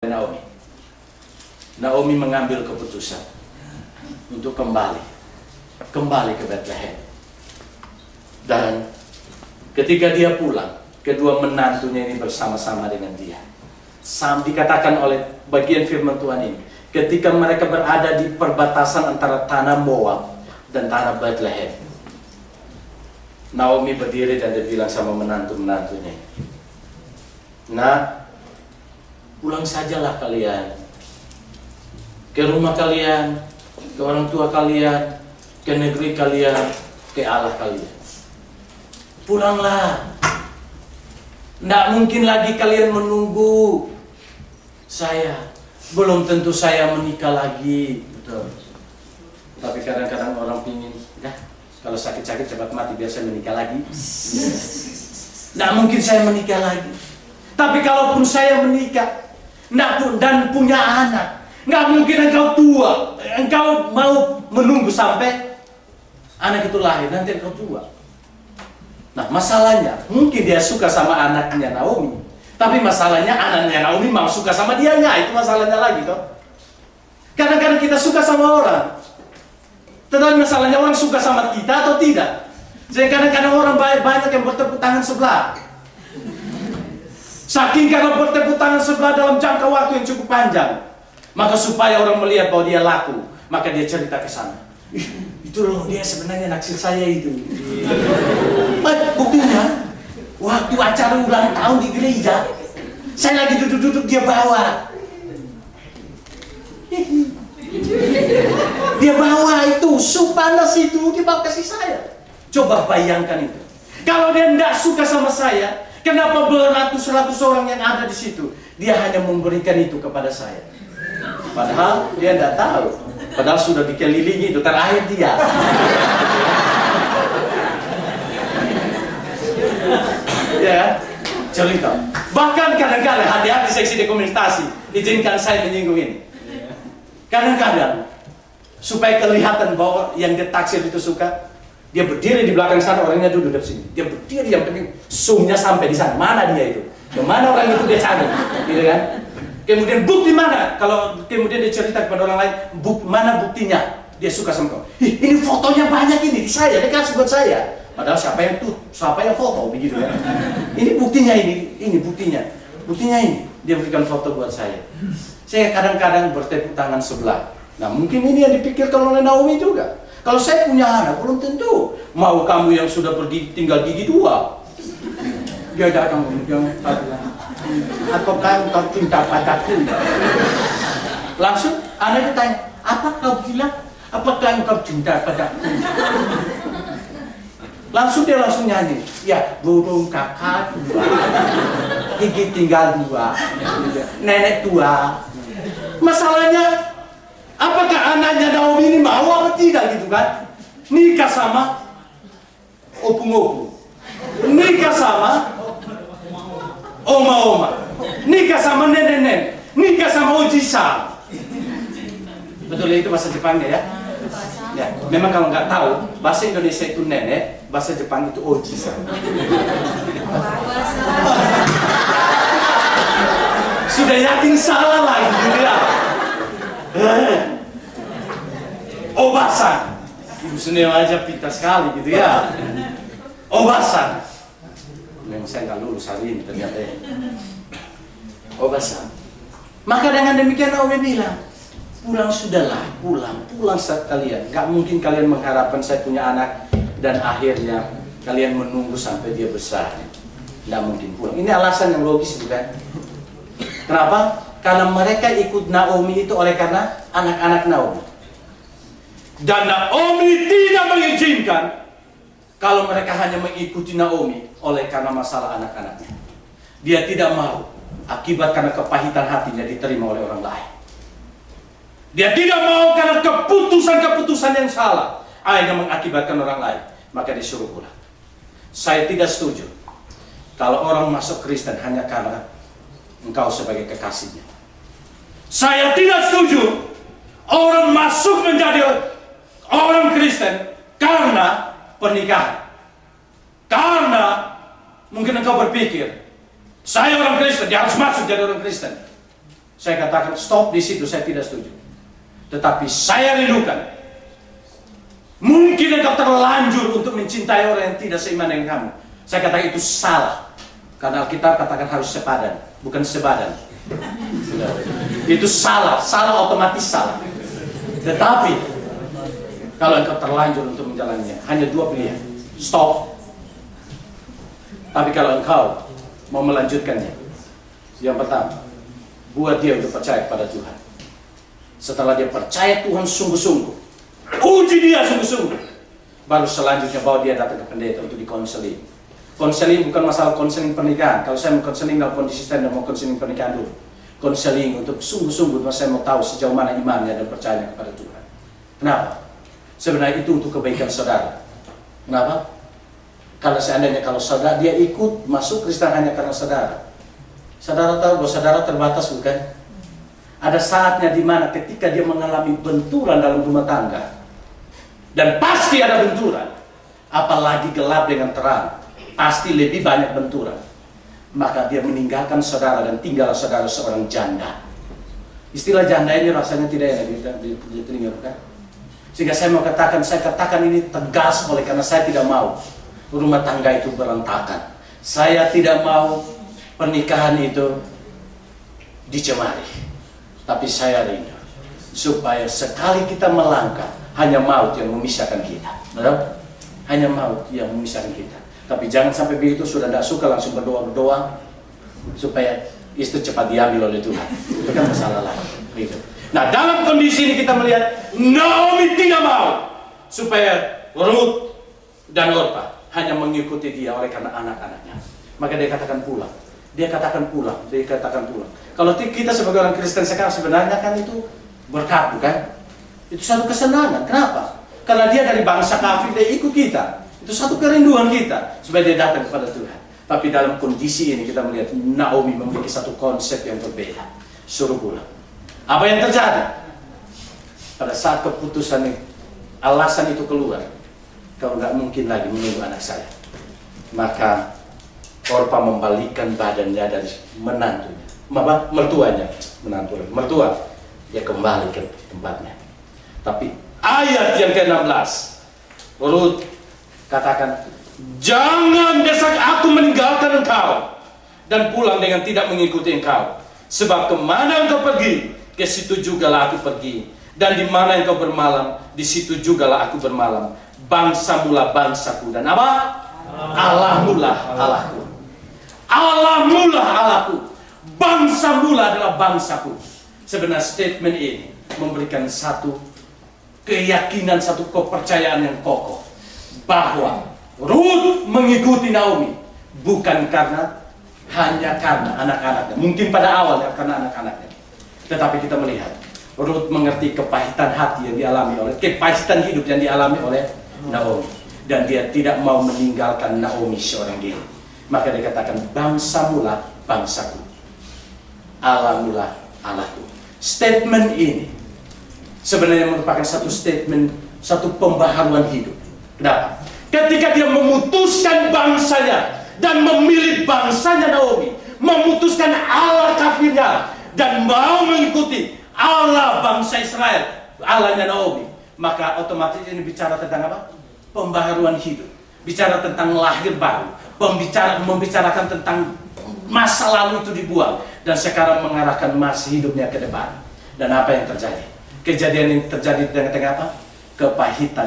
Naomi. Naomi mengambil keputusan untuk kembali ke Bethlehem. Dan ketika dia pulang, kedua menantunya ini bersama-sama dengan dia. Dikatakan oleh bagian firman Tuhan ini, ketika mereka berada di perbatasan antara tanah Moab dan tanah Bethlehem, Naomi berdiri dan dia bilang sama menantu-menantunya, "Nah, pulang sajalah kalian ke rumah kalian, ke orang tua kalian, ke negeri kalian, ke Allah kalian. Pulanglah. Tidak mungkin lagi kalian menunggu saya. Belum tentu saya menikah lagi." Betul. Tapi kadang-kadang orang pingin, kalau sakit-sakit cepat mati biar saya menikah lagi. Tidak mungkin saya menikah lagi. Tapi kalaupun saya menikah dan punya anak, nggak mungkin engkau tua. Engkau mau menunggu sampai anak itu lahir, nanti engkau tua. Nah, masalahnya mungkin dia suka sama anaknya Naomi, tapi masalahnya anaknya Naomi mau suka sama dia nggak, itu masalahnya lagi toh. Kadang-kadang kita suka sama orang, tetapi masalahnya orang suka sama kita atau tidak. Jadi kadang-kadang orang banyak yang bertepuk tangan sebelah. Saking kalau bertepuk tangan sebelah dalam jangka waktu yang cukup panjang, maka supaya orang melihat bahwa dia laku, maka dia cerita ke sana. Itu loh, dia sebenarnya naksir saya itu. Buktinya, waktu acara ulang tahun di gereja, saya lagi duduk-duduk, dia bawa. Dia bawa itu, sup panas itu, dia bawa kasih saya. Coba bayangkan itu. Kalau dia tidak suka sama saya, kenapa beratus-ratus orang yang ada di situ, dia hanya memberikan itu kepada saya? Padahal dia tidak tahu. Padahal sudah dikelilingi itu, terakhir dia. Ya, cerita. Bahkan kadang-kadang hati-hati seksi dokumentasi, izinkan saya menyinggung ini. Kadang-kadang supaya kelihatan bahwa yang ditaksir itu suka, dia berdiri di belakang sana, orangnya duduk di sini. Dia berdiri, yang penting zoomnya sampai di sana. Mana dia itu? Kemana orang itu dia cari, gitu kan? Kemudian bukti mana? Kalau kemudian dia cerita kepada orang lain, mana buktinya dia suka sama kau? Ini fotonya banyak ini di saya, dia kasih buat saya. Padahal siapa yang foto begitu kan? Ini buktinya, ini buktinya, ini dia berikan foto buat saya. Saya kadang-kadang bertepuk tangan sebelah. Nah, mungkin ini yang dipikirkan oleh Naomi juga. Kalau saya punya anak, belum tentu mau kamu yang sudah tinggal gigi 2. Dia datang kemudian apakah engkau cinta padaku? Langsung anak itu tanya, apa kau bilang? Apakah engkau cinta padaku? Dia langsung nyanyi, ya burung kakak 2, gigi tinggal 2, nenek tua. Masalahnya, apakah anaknya Naomi ini mau atau tidak gitu kan? Nikah sama opung-opung, nikah sama oma-oma, nikah sama nenek-nenek, nikah sama oji-san. Betul ya, itu bahasa Jepangnya ya? Ya, memang kalau nggak tahu, bahasa Indonesia itu nenek, bahasa Jepang itu oji-san. Sudah yakin salah lagi gitu ya. Obasan. Ibu Suneo aja pintar sekali gitu ya. Obasan. Memang saya nggak lulus hari ini ternyata ya. Obasan. Maka dengan demikian Naomi bilang, pulang sudahlah, pulang sekalian. Gak mungkin kalian mengharapkan saya punya anak dan akhirnya kalian menunggu sampai dia besar. Gak mungkin pulang. Ini alasan yang logis bukan? Kenapa? Karena mereka ikut Naomi itu oleh karena anak-anak Naomi. Dan Naomi tidak mengizinkan kalau mereka hanya mengikuti Naomi oleh karena masalah anak-anaknya. Dia tidak mau akibat karena kepahitan hatinya diterima oleh orang lain. Dia tidak mau karena keputusan-keputusan yang salah akhirnya mengakibatkan orang lain. Maka disuruh pulang. Saya tidak setuju kalau orang masuk Kristen hanya karena engkau sebagai kekasihnya. Saya tidak setuju orang masuk menjadi orang Kristen karena pernikahan. Karena mungkin engkau berpikir, saya orang Kristen, dia harus masuk jadi orang Kristen. Saya katakan stop di situ, saya tidak setuju. Tetapi saya rindukan, mungkin engkau terlanjur untuk mencintai orang yang tidak seiman dengan kamu. Saya katakan itu salah. Karena Alkitab katakan harus sepadan, bukan sebadan. Itu salah, salah otomatis salah. Tetapi kalau engkau terlanjur untuk menjalannya, hanya dua pilihan. Stop. Tapi kalau engkau mau melanjutkannya, yang pertama, buat dia untuk percaya kepada Tuhan. Setelah dia percaya Tuhan sungguh-sungguh, uji dia sungguh-sungguh, baru selanjutnya bawa dia datang ke pendeta untuk dikonseling. Konseling bukan masalah konseling pernikahan. Kalau saya mau konseling dalam kondisi saya mau konseling pernikahan dulu. Konseling untuk sungguh-sungguh, saya mau tahu sejauh mana imannya dan percayanya kepada Tuhan. Kenapa? Sebenarnya itu untuk kebaikan saudara. Kenapa? Kalau seandainya kalau saudara dia ikut masuk Kristen hanya karena saudara. Saudara tahu bahwa saudara terbatas, bukan? Ada saatnya di mana ketika dia mengalami benturan dalam rumah tangga, dan pasti ada benturan, apalagi gelap dengan terang, pasti lebih banyak benturan. Maka dia meninggalkan saudara dan tinggal saudara seorang janda. Istilah janda ini rasanya tidak enak di telinga, bukan? Sehingga saya katakan ini tegas oleh karena saya tidak mau rumah tangga itu berantakan. Saya tidak mau pernikahan itu dicemari. Tapi saya rindu supaya sekali kita melangkah, hanya maut yang memisahkan kita. Betul? Hanya maut yang memisahkan kita. Tapi jangan sampai begitu, sudah tidak suka langsung berdoa supaya istri cepat diambil oleh Tuhan. Itu kan masalah lain. Gitu. Nah, dalam kondisi ini kita melihat Naomi tidak mau supaya Ruth dan Orpa hanya mengikuti dia oleh karena anak-anaknya. Maka dia katakan pulang. Dia katakan pulang. Kalau kita sebagai orang Kristen sekarang sebenarnya kan itu berkat, bukan? Itu satu kesenangan. Kenapa? Karena dia dari bangsa kafir, dia ikut kita. Itu satu kerinduan kita supaya dia datang kepada Tuhan. Tapi dalam kondisi ini kita melihat Naomi memiliki satu konsep yang berbeda. Suruh pulang. Apa yang terjadi? Pada saat keputusan alasan itu keluar, kau nggak mungkin lagi menunggu anak saya. Maka Orpa membalikkan badannya dari mertuanya, mertua, dia kembali ke tempatnya. Tapi ayat yang ke-16, Ruth katakan, jangan desak aku meninggalkan engkau dan pulang dengan tidak mengikuti engkau. Sebab kemana engkau pergi, ke situ jugalah aku pergi. Dan di mana engkau bermalam, di situ jugalah aku bermalam. Bangsamulah bangsaku, dan apa? Allahmulah Allahku. Allahmulah Allahku. Bangsamulah adalah bangsaku. Sebenarnya statement ini memberikan satu keyakinan, satu kepercayaan yang kokoh bahwa Ruth mengikuti Naomi bukan hanya karena anak-anaknya. Mungkin pada awalnya karena anak-anaknya, tetapi kita melihat Ruth mengerti kepahitan hati yang dialami oleh, kepahitan hidup yang dialami oleh Naomi, dan dia tidak mau meninggalkan Naomi seorang diri. Maka dia katakan, bangsamulah bangsaku, Allahmulah Allahku. Statement ini sebenarnya merupakan satu statement, satu pembaharuan hidup. Kenapa? Ketika dia memutuskan bangsanya dan memilih bangsanya Naomi, memutuskan Allah kafirnya dan mau mengikuti Allah bangsa Israel, Allahnya Naomi, maka otomatis ini bicara tentang apa? Pembaharuan hidup, bicara tentang lahir baru, membicarakan tentang masa lalu itu dibuang dan sekarang mengarahkan masa hidupnya ke depan. Dan apa yang terjadi? Kejadian yang terjadi dengan apa? Kepahitan.